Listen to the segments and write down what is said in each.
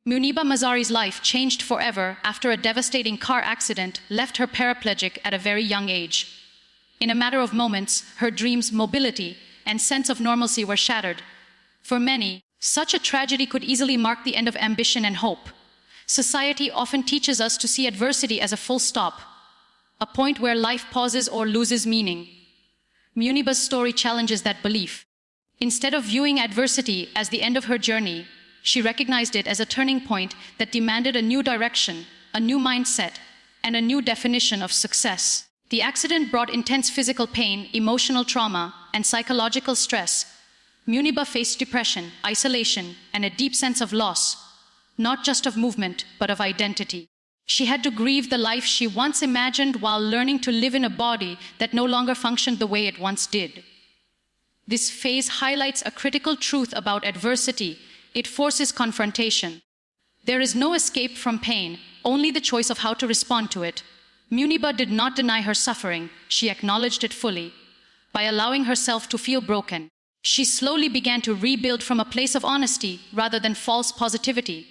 Muniba Mazari's life changed forever after a devastating car accident left her paraplegic at a very young age. In a matter of moments, her dreams, mobility, and sense of normalcy were shattered. For many, such a tragedy could easily mark the end of ambition and hope. Society often teaches us to see adversity as a full stop, a point where life pauses or loses meaning. Muniba's story challenges that belief. Instead of viewing adversity as the end of her journey, she recognized it as a turning point that demanded a new direction, a new mindset, and a new definition of success. The accident brought intense physical pain, emotional trauma, and psychological stress. Muniba faced depression, isolation, and a deep sense of loss, not just of movement, but of identity. She had to grieve the life she once imagined while learning to live in a body that no longer functioned the way it once did. This phase highlights a critical truth about adversity. It forces confrontation. There is no escape from pain, only the choice of how to respond to it. Muniba did not deny her suffering, she acknowledged it fully. By allowing herself to feel broken, she slowly began to rebuild from a place of honesty rather than false positivity.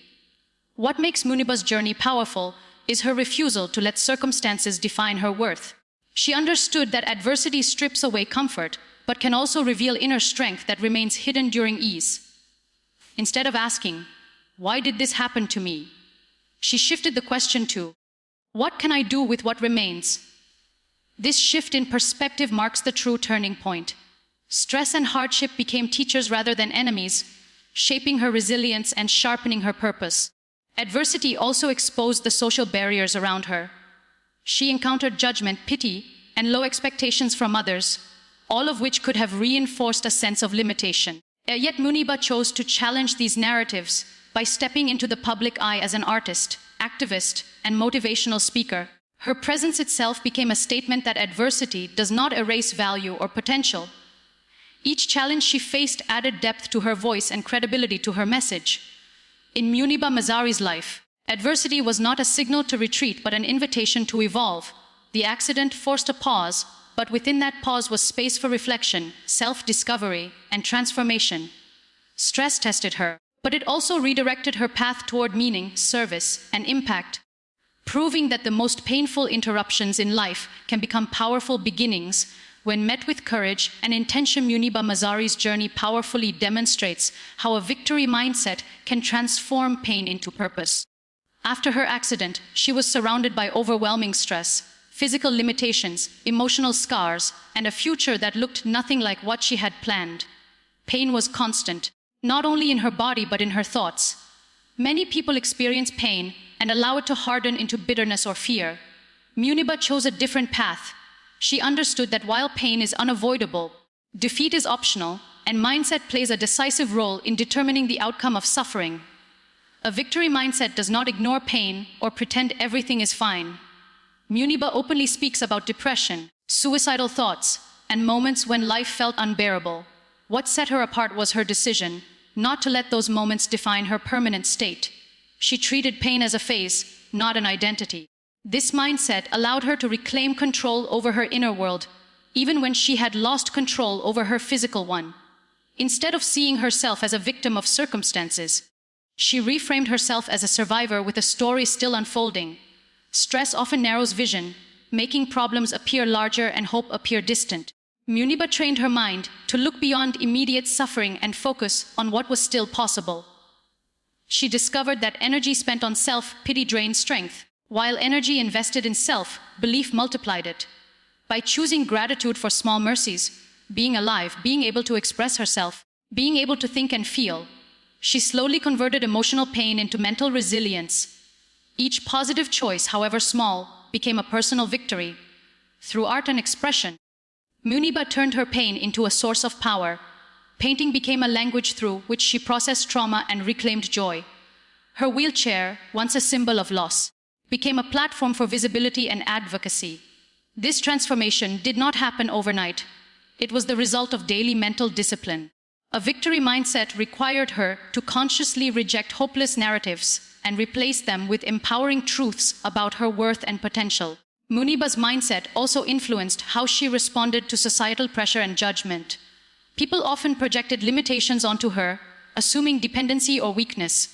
What makes Muniba's journey powerful is her refusal to let circumstances define her worth. She understood that adversity strips away comfort, but can also reveal inner strength that remains hidden during ease. Instead of asking, "Why did this happen to me?" she shifted the question to, "What can I do with what remains?" This shift in perspective marks the true turning point. Stress and hardship became teachers rather than enemies, shaping her resilience and sharpening her purpose. Adversity also exposed the social barriers around her. She encountered judgment, pity, and low expectations from others, all of which could have reinforced a sense of limitation. Yet Muniba chose to challenge these narratives by stepping into the public eye as an artist, activist, and motivational speaker. Her presence itself became a statement that adversity does not erase value or potential. Each challenge she faced added depth to her voice and credibility to her message. In Muniba Mazari's life, adversity was not a signal to retreat but an invitation to evolve. The accident forced a pause, but within that pause was space for reflection, self-discovery, and transformation. Stress tested her, but it also redirected her path toward meaning, service, and impact, proving that the most painful interruptions in life can become powerful beginnings when met with courage and intention. Muniba Mazari's journey powerfully demonstrates how a victory mindset can transform pain into purpose. After her accident, she was surrounded by overwhelming stress, physical limitations, emotional scars, and a future that looked nothing like what she had planned. Pain was constant, not only in her body but in her thoughts. Many people experience pain and allow it to harden into bitterness or fear. Muniba chose a different path. She understood that while pain is unavoidable, defeat is optional, and mindset plays a decisive role in determining the outcome of suffering. A victory mindset does not ignore pain or pretend everything is fine. Muniba openly speaks about depression, suicidal thoughts, and moments when life felt unbearable. What set her apart was her decision not to let those moments define her permanent state. She treated pain as a phase, not an identity. This mindset allowed her to reclaim control over her inner world, even when she had lost control over her physical one. Instead of seeing herself as a victim of circumstances, she reframed herself as a survivor with a story still unfolding. Stress often narrows vision, making problems appear larger and hope appear distant. Muniba trained her mind to look beyond immediate suffering and focus on what was still possible. She discovered that energy spent on self-pity drained strength, while energy invested in self-belief multiplied it. By choosing gratitude for small mercies, being alive, being able to express herself, being able to think and feel, she slowly converted emotional pain into mental resilience. Each positive choice, however small, became a personal victory. Through art and expression, Muniba turned her pain into a source of power. Painting became a language through which she processed trauma and reclaimed joy. Her wheelchair, once a symbol of loss, became a platform for visibility and advocacy. This transformation did not happen overnight. It was the result of daily mental discipline. A victory mindset required her to consciously reject hopeless narratives and replace them with empowering truths about her worth and potential. Muniba's mindset also influenced how she responded to societal pressure and judgment. People often projected limitations onto her, assuming dependency or weakness.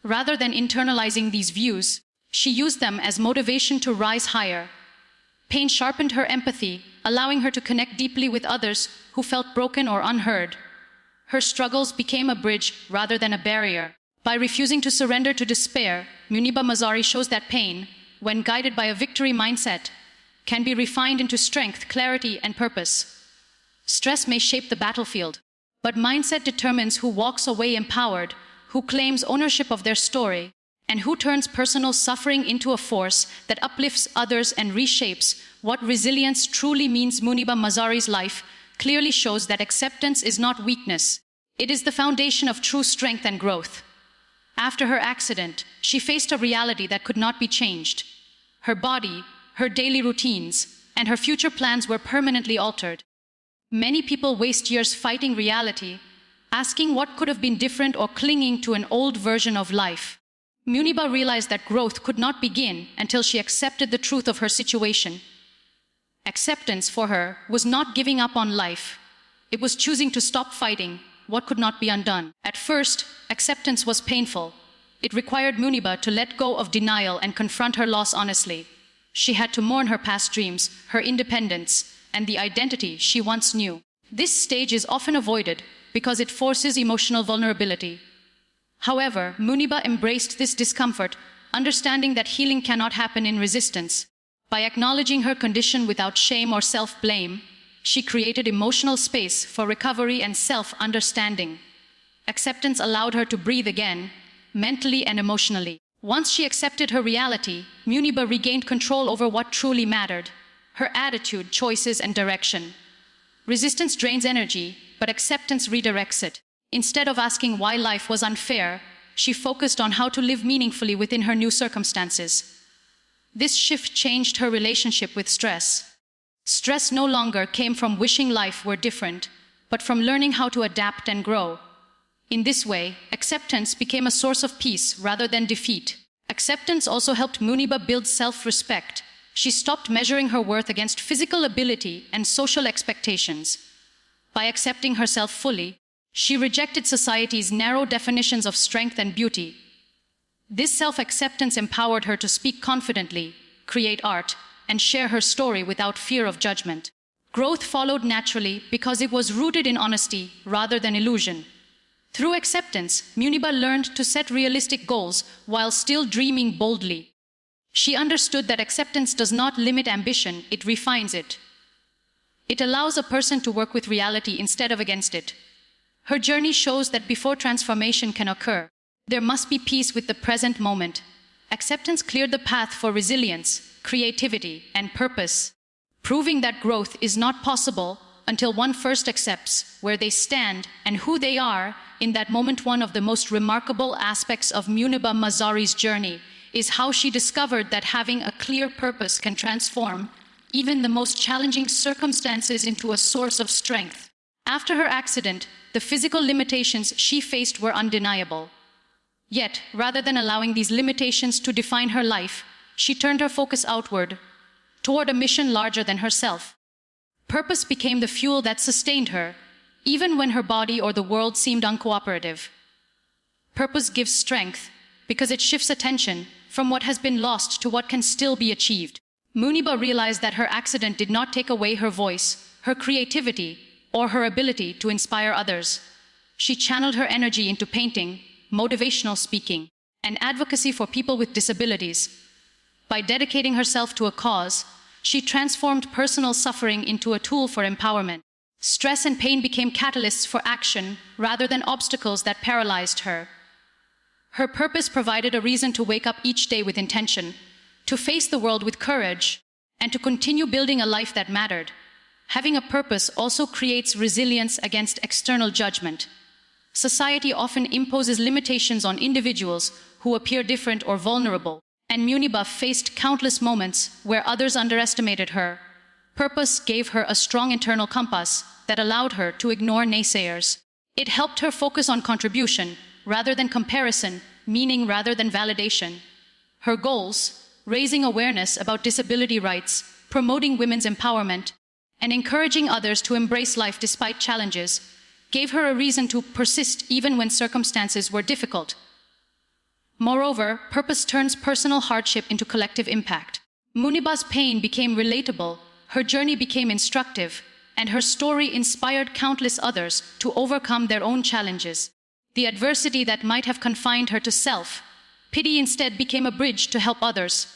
Rather than internalizing these views, she used them as motivation to rise higher. Pain sharpened her empathy, allowing her to connect deeply with others who felt broken or unheard. Her struggles became a bridge rather than a barrier. By refusing to surrender to despair, Muniba Mazari shows that pain, when guided by a victory mindset, can be refined into strength, clarity, and purpose. Stress may shape the battlefield, but mindset determines who walks away empowered, who claims ownership of their story, and who turns personal suffering into a force that uplifts others and reshapes what resilience truly means. Muniba Mazari's life clearly shows that acceptance is not weakness. It is the foundation of true strength and growth. After her accident, she faced a reality that could not be changed. Her body, her daily routines, and her future plans were permanently altered. Many people waste years fighting reality, asking what could have been different or clinging to an old version of life. Muniba realized that growth could not begin until she accepted the truth of her situation. Acceptance for her was not giving up on life. It was choosing to stop fighting what could not be undone. At first, acceptance was painful. It required Muniba to let go of denial and confront her loss honestly. She had to mourn her past dreams, her independence, and the identity she once knew. This stage is often avoided because it forces emotional vulnerability. However, Muniba embraced this discomfort, understanding that healing cannot happen in resistance. By acknowledging her condition without shame or self-blame, she created emotional space for recovery and self-understanding. Acceptance allowed her to breathe again, mentally and emotionally. Once she accepted her reality, Muniba regained control over what truly mattered: her attitude, choices, and direction. Resistance drains energy, but acceptance redirects it. Instead of asking why life was unfair, she focused on how to live meaningfully within her new circumstances. This shift changed her relationship with stress. Stress no longer came from wishing life were different, but from learning how to adapt and grow. In this way, acceptance became a source of peace rather than defeat. Acceptance also helped Muniba build self-respect. She stopped measuring her worth against physical ability and social expectations. By accepting herself fully, she rejected society's narrow definitions of strength and beauty. This self-acceptance empowered her to speak confidently, create art, and share her story without fear of judgment. Growth followed naturally because it was rooted in honesty rather than illusion. Through acceptance, Muniba learned to set realistic goals while still dreaming boldly. She understood that acceptance does not limit ambition, it refines it. It allows a person to work with reality instead of against it. Her journey shows that before transformation can occur, there must be peace with the present moment. Acceptance cleared the path for resilience, creativity, and purpose, proving that growth is not possible until one first accepts where they stand and who they are in that moment. One of the most remarkable aspects of Muniba Mazari's journey is how she discovered that having a clear purpose can transform even the most challenging circumstances into a source of strength. After her accident, the physical limitations she faced were undeniable. Yet, rather than allowing these limitations to define her life, she turned her focus outward, toward a mission larger than herself. Purpose became the fuel that sustained her, even when her body or the world seemed uncooperative. Purpose gives strength because it shifts attention from what has been lost to what can still be achieved. Muniba realized that her accident did not take away her voice, her creativity, or her ability to inspire others. She channeled her energy into painting, motivational speaking, and advocacy for people with disabilities. By dedicating herself to a cause, she transformed personal suffering into a tool for empowerment. Stress and pain became catalysts for action rather than obstacles that paralyzed her. Her purpose provided a reason to wake up each day with intention, to face the world with courage, and to continue building a life that mattered. Having a purpose also creates resilience against external judgment. Society often imposes limitations on individuals who appear different or vulnerable, and Muniba faced countless moments where others underestimated her. Purpose gave her a strong internal compass that allowed her to ignore naysayers. It helped her focus on contribution rather than comparison, meaning rather than validation. Her goals, raising awareness about disability rights, promoting women's empowerment, and encouraging others to embrace life despite challenges, gave her a reason to persist even when circumstances were difficult. Moreover, purpose turns personal hardship into collective impact. Muniba's pain became relatable, her journey became instructive, and her story inspired countless others to overcome their own challenges. The adversity that might have confined her to self-pity instead became a bridge to help others.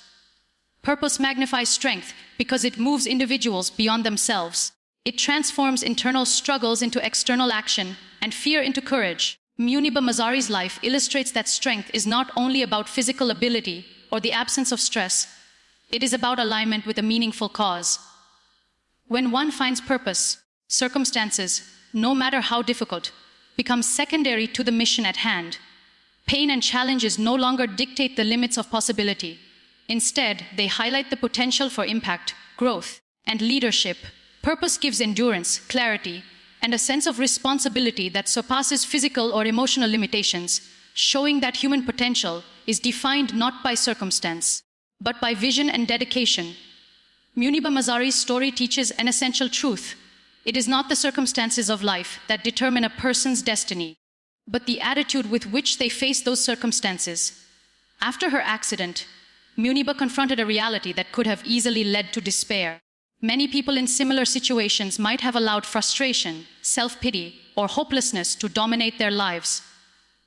Purpose magnifies strength because it moves individuals beyond themselves. It transforms internal struggles into external action and fear into courage. Muniba Mazari's life illustrates that strength is not only about physical ability or the absence of stress, it is about alignment with a meaningful cause. When one finds purpose, circumstances, no matter how difficult, become secondary to the mission at hand. Pain and challenges no longer dictate the limits of possibility. Instead, they highlight the potential for impact, growth, and leadership. Purpose gives endurance, clarity, and a sense of responsibility that surpasses physical or emotional limitations, showing that human potential is defined not by circumstance, but by vision and dedication. Muniba Mazari's story teaches an essential truth. It is not the circumstances of life that determine a person's destiny, but the attitude with which they face those circumstances. After her accident, Muniba confronted a reality that could have easily led to despair. Many people in similar situations might have allowed frustration, self-pity, or hopelessness to dominate their lives.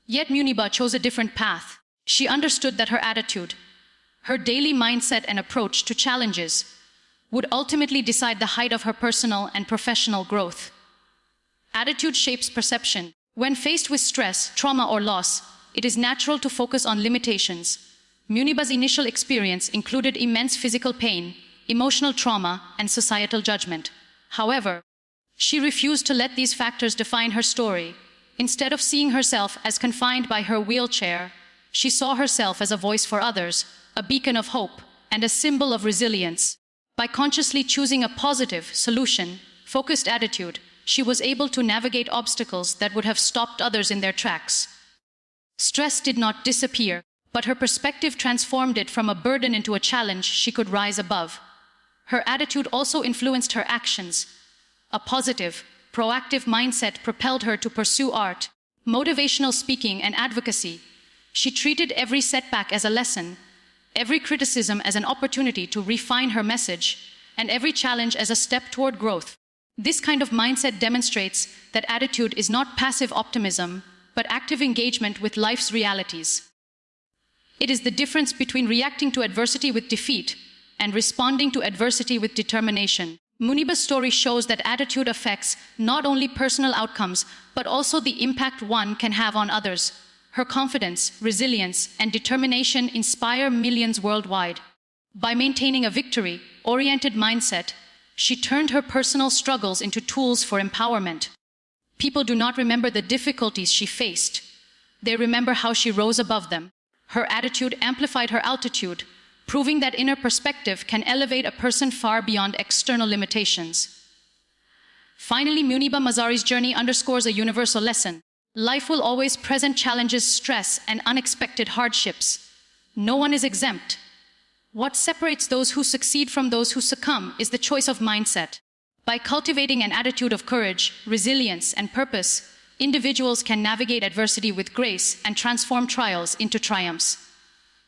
Yet Muniba chose a different path. She understood that her attitude, her daily mindset and approach to challenges would ultimately decide the height of her personal and professional growth. Attitude shapes perception. When faced with stress, trauma, or loss, it is natural to focus on limitations. Muniba's initial experience included immense physical pain, emotional trauma, and societal judgment. However, she refused to let these factors define her story. Instead of seeing herself as confined by her wheelchair, she saw herself as a voice for others, a beacon of hope, and a symbol of resilience. By consciously choosing a positive, solution-focused attitude, she was able to navigate obstacles that would have stopped others in their tracks. Stress did not disappear, but her perspective transformed it from a burden into a challenge she could rise above. Her attitude also influenced her actions. A positive, proactive mindset propelled her to pursue art, motivational speaking, and advocacy. She treated every setback as a lesson, every criticism as an opportunity to refine her message, and every challenge as a step toward growth. This kind of mindset demonstrates that attitude is not passive optimism, but active engagement with life's realities. It is the difference between reacting to adversity with defeat and responding to adversity with determination. Muniba's story shows that attitude affects not only personal outcomes, but also the impact one can have on others. Her confidence, resilience, and determination inspire millions worldwide. By maintaining a victory-oriented mindset, she turned her personal struggles into tools for empowerment. People do not remember the difficulties she faced. They remember how she rose above them. Her attitude amplified her altitude, proving that inner perspective can elevate a person far beyond external limitations. Finally, Muniba Mazari's journey underscores a universal lesson. Life will always present challenges, stress, and unexpected hardships. No one is exempt. What separates those who succeed from those who succumb is the choice of mindset. By cultivating an attitude of courage, resilience, and purpose, individuals can navigate adversity with grace and transform trials into triumphs.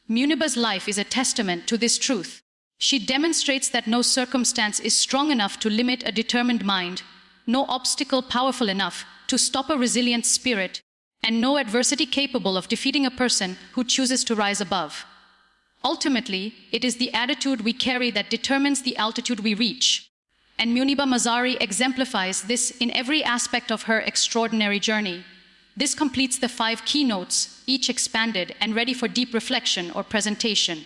Muniba's life is a testament to this truth. She demonstrates that no circumstance is strong enough to limit a determined mind, no obstacle powerful enough to stop a resilient spirit, and no adversity capable of defeating a person who chooses to rise above. Ultimately, it is the attitude we carry that determines the altitude we reach. And Muniba Mazari exemplifies this in every aspect of her extraordinary journey. This completes the 5 keynotes, each expanded and ready for deep reflection or presentation.